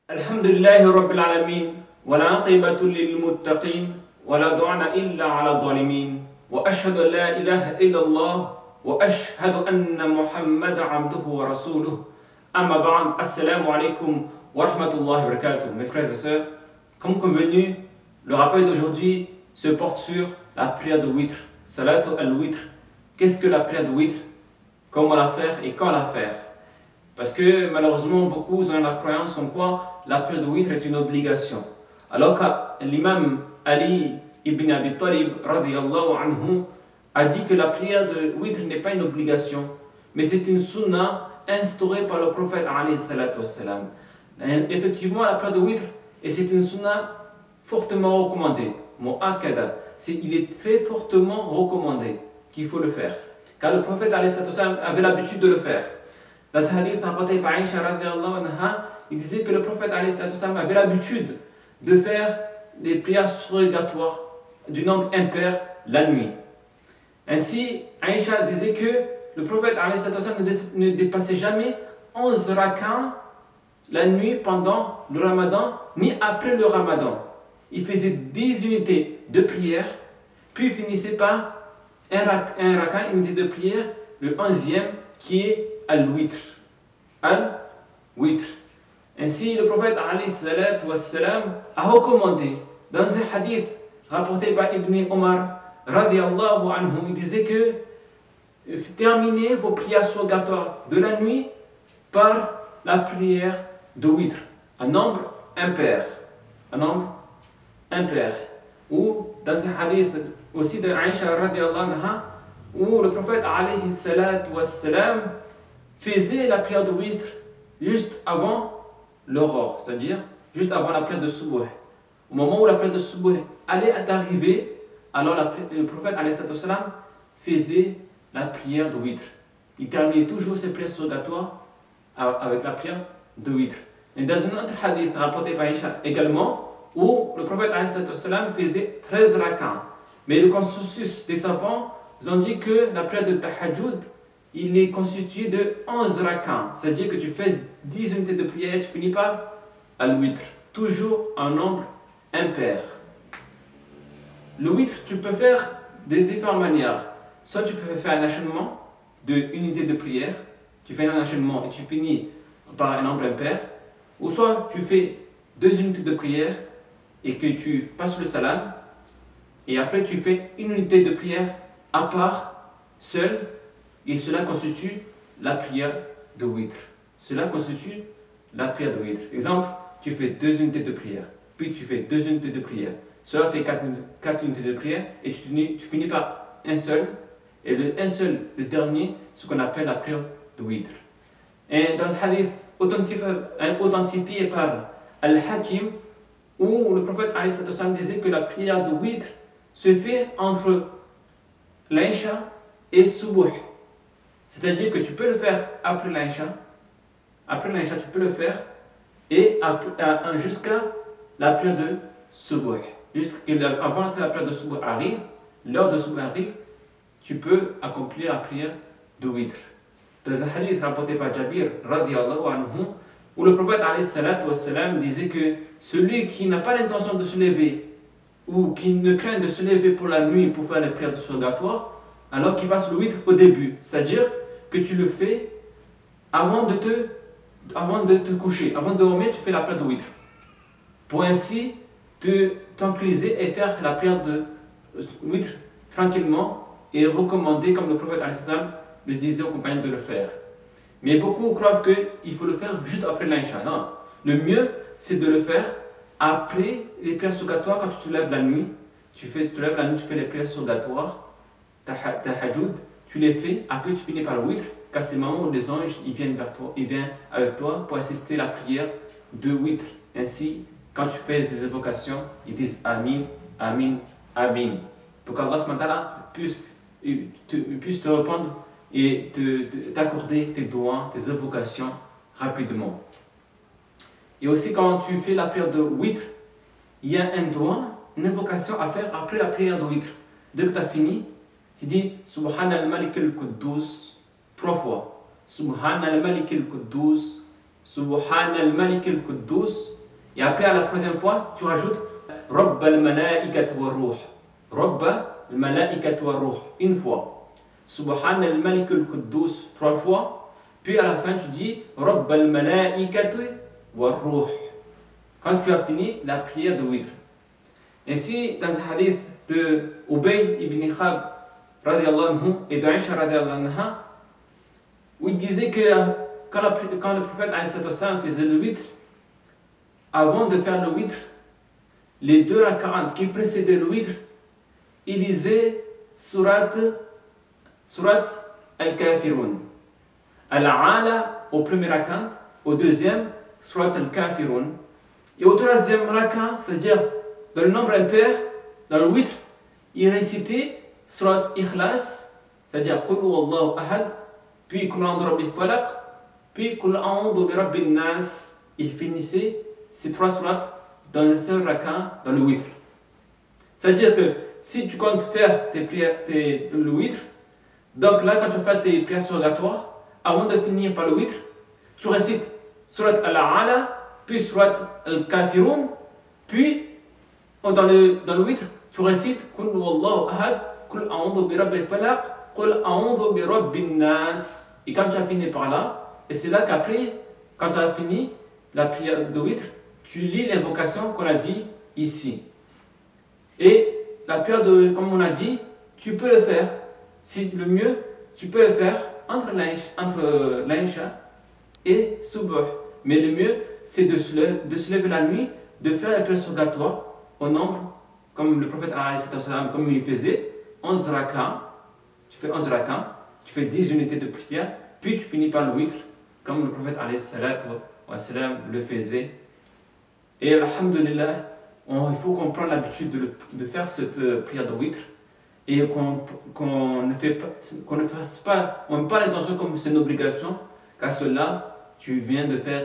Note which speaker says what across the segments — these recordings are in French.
Speaker 1: الحمد لله رب العالمين والعاقبة للمتقين ولا عدوان إلا على الظالمين وأشهد أن لا إله إلا الله وأشهد أن محمدا عبده ورسوله أما بعد السلام عليكم ورحمة الله وبركاته. Mes frères et sœurs, comme convenu, le rappel d'aujourd'hui se porte sur la prière de witr, Salatu al-Witr. Qu'est-ce que la prière de witr? Comment la faire et quand la faire? Parce que malheureusement, beaucoup ont la croyance comme quoi la prière de witr est une obligation. Alors que l'imam Ali ibn Abi Talib radiyallahu anhu a dit que la prière de witr n'est pas une obligation, mais c'est une sunna instaurée par le prophète alayhi salatu wassalam. Effectivement, la prière de witr, et c'est une sunna fortement recommandée. Mu'akkada, il est très fortement recommandé qu'il faut le faire. Car le prophète alayhi salatu wassalam avait l'habitude de le faire. Dans ce hadith rapporté par Aïcha radiyallahu anha, il disait que le prophète alayhi salatu wassalam avait l'habitude de faire des prières surrogatoires du nombre impair la nuit. Ainsi, Aïcha disait que le prophète alayhi salatu wassalam ne dépassait jamais 11 rak'ahs la nuit pendant le ramadan, ni après le ramadan. Il faisait 10 unités de prière, puis finissait par un rak'ah, une unité de prière, le 11e qui est al-witr. Al-witr. Ainsi, le prophète alayhi salatu wassalam a recommandé dans un hadith rapporté par Ibn Omar radiyallahu anhu, il disait que terminez vos prières surrogatoires de la nuit par la prière de witr, un nombre impair. Un nombre impair. Ou dans un hadith aussi de Aïcha radiyallahu anha, où le prophète alayhi salatu wassalam faisait la prière de witr juste avant l'aurore, c'est-à-dire juste avant la prière de subuh. Au moment où la prière de subuh allait arriver, alors le prophète alayhi salatu wassalam faisait la prière de witr. Il terminait toujours ses prières surrogatoires avec la prière de witr. Et dans un autre hadith rapporté par Aïcha également, où le prophète alayhi salatu wassalam faisait 13 rak'ahs. Mais le consensus des savants ont dit que la prière de tahajjud, il est constitué de 11 rak'ahs. C'est-à-dire que tu fais 10 unités de prière et tu finis par al-witr. Toujours un nombre impair. Le witr, tu peux faire de différentes manières. Soit tu peux faire un enchaînement de unité de prière, tu fais un enchaînement et tu finis par un nombre impair. Ou soit tu fais 2 unités de prière et que tu passes le salam, et après tu fais une unité de prière à part, seule, et cela constitue la prière de witr. Cela constitue la prière de witr. Exemple, tu fais 2 unités de prière, puis tu fais 2 unités de prière. Cela fait 4 unités de prière, et tu finis par un seul, et le dernier, ce qu'on appelle la prière de witr. Et dans ce hadith authentifié par Al-Hakim, où le prophète alayhi salatu wassalam disait que la prière de witr se fait entre l'Aïcha et subuh. C'est-à-dire que tu peux le faire après l'Aïcha. Après l'Aïcha, tu peux le faire et jusqu'à la prière de subuh. Avant que la prière de subuh arrive, l'heure de subuh arrive, tu peux accomplir la prière de witr. Dans un hadith rapporté par Jabir radiyallahu anhu, où le prophète alayhi salatu wassalam disait que celui qui n'a pas l'intention de se lever ou qui ne craint de se lever pour la nuit pour faire les prières de surrogatoire, alors qu'il fasse le witr au début, c'est-à-dire que tu le fais avant de te coucher, avant de dormir, tu fais la prière de witr, pour ainsi te tranquilliser et faire la prière de witr tranquillement et recommander, comme le prophète alayhi salatu wassalam le disait aux compagnons de le faire. Mais beaucoup croient qu'il faut le faire juste après l'Aïcha. Non, le mieux c'est de le faire après les prières surrogatoires. Quand tu te lèves la nuit, tu fais les prières surrogatoires, tahajjud, tu les fais, après tu finis par le witr, car c'est le moment où les anges ils viennent vers toi, ils viennent avec toi pour assister à la prière de witr. Ainsi, quand tu fais des invocations, ils disent Amin, Amin, Amin, pour qu'Allah puisse te répondre et t'accorder tes doigts, tes invocations rapidement. Et aussi quand tu fais la prière de witr, il y a un doigt, une invocation à faire après la prière de witr. Dès que tu as fini, tu dis Subhan al-Malik al-Quddus 3 fois. Subhan al-Malik al-Quddus, Subhan al-Malik al-Quddus, Et après, à la troisième fois, tu rajoutes Rabb al-mala'ikat wa ruh. Rabb al-mala'ikat wa ruh. Une fois. Subhan al-malik al-quddus. 3 fois. Puis à la fin, tu dis Rabb al-mala'ikat wa ruh. Quand tu as fini la prière de witr. Ainsi, dans un hadith de Ubay ibn Khab radiallahu anhu et d'Aïcha radiallahu anha, où il disait que quand le prophète faisait le witr, avant de faire le witr, les 2 rak'at qui précédaient le witr, il lisait surat al-Kafirun. Al-Ala au premier rak'at, au deuxième, surat al-Kafirun. Et au troisième rak'at, c'est-à-dire dans le nombre impair, dans le witr, il récitait surat Ikhlas, c'est-à-dire Qul huwallahu ahad, puis Qul a'udhu birabbil falaq, puis Qul a'udhu birabbin nas. Il finissait ces 3 surats dans un seul rak'at dans le witr. C'est-à-dire que si tu comptes faire tes prières, le witr, donc là, quand tu fais tes prières surrogatoires, avant de finir par le witr, tu récites surat al-Ala, puis surat al-Kafirun, puis dans le witr, tu récites Qul huwallahu ahad, Qul a'udhu birabbil falaq, Qul a'udhu birabbin nas. Et quand tu as fini par là, et c'est là qu'après, quand tu as fini la prière de witr, tu lis l'invocation qu'on a dit ici. Et la prière comme on a dit, tu peux le faire. Si le mieux, tu peux le faire entre l'Aïcha et Subuh. Mais le mieux, c'est de se lever la nuit, de faire la prière surrogatoire au nombre, comme le prophète comme il faisait, 11 rak'at. Tu fais 11 rak'at, tu fais 10 unités de prière, puis tu finis par le witr, comme le prophète le faisait. Et alhamdulillah, il faut qu'on prenne l'habitude de faire cette prière de witr et qu'on ne fasse pas, on n'a pas l'intention comme c'est une obligation, car cela, tu viens de faire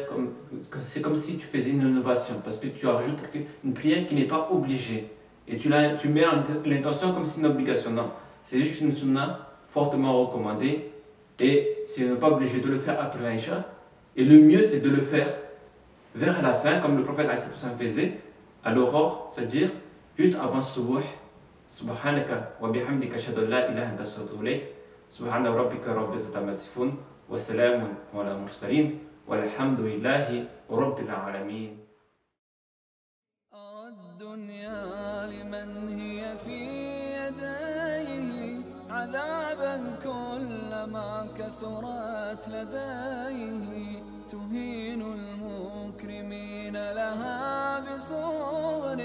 Speaker 1: c'est comme si tu faisais une innovation, parce que tu rajoutes une prière qui n'est pas obligée. Et tu mets l'intention comme si c'est une obligation. Non, c'est juste une sunna fortement recommandée et tu n'es pas obligé de le faire après l'Aïcha. Et le mieux, c'est de le faire vers la fin, comme le prophète faisait, à l'aurore, c'est-à-dire juste avant Subuh. Subhanaka wa bihamdika ashhadu an la ilaha illa anta astaghfiruka wa atubu ilayk. Subhana rabbika rabbil izzati amma yasifun wa salamun ala mursalin walhamdulillahi rabbil alamin.
Speaker 2: الدنيا لمن هي في يديه عذابا كلما كثرت لديه تهين المكرمين لها بصغر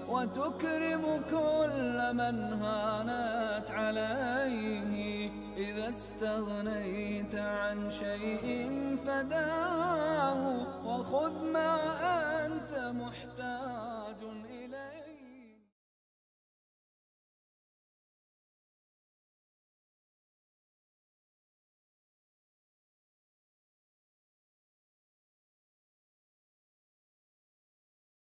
Speaker 2: وتكرم كل من هانت عليه إذا استغنيت عن شيء فداه وخذ ما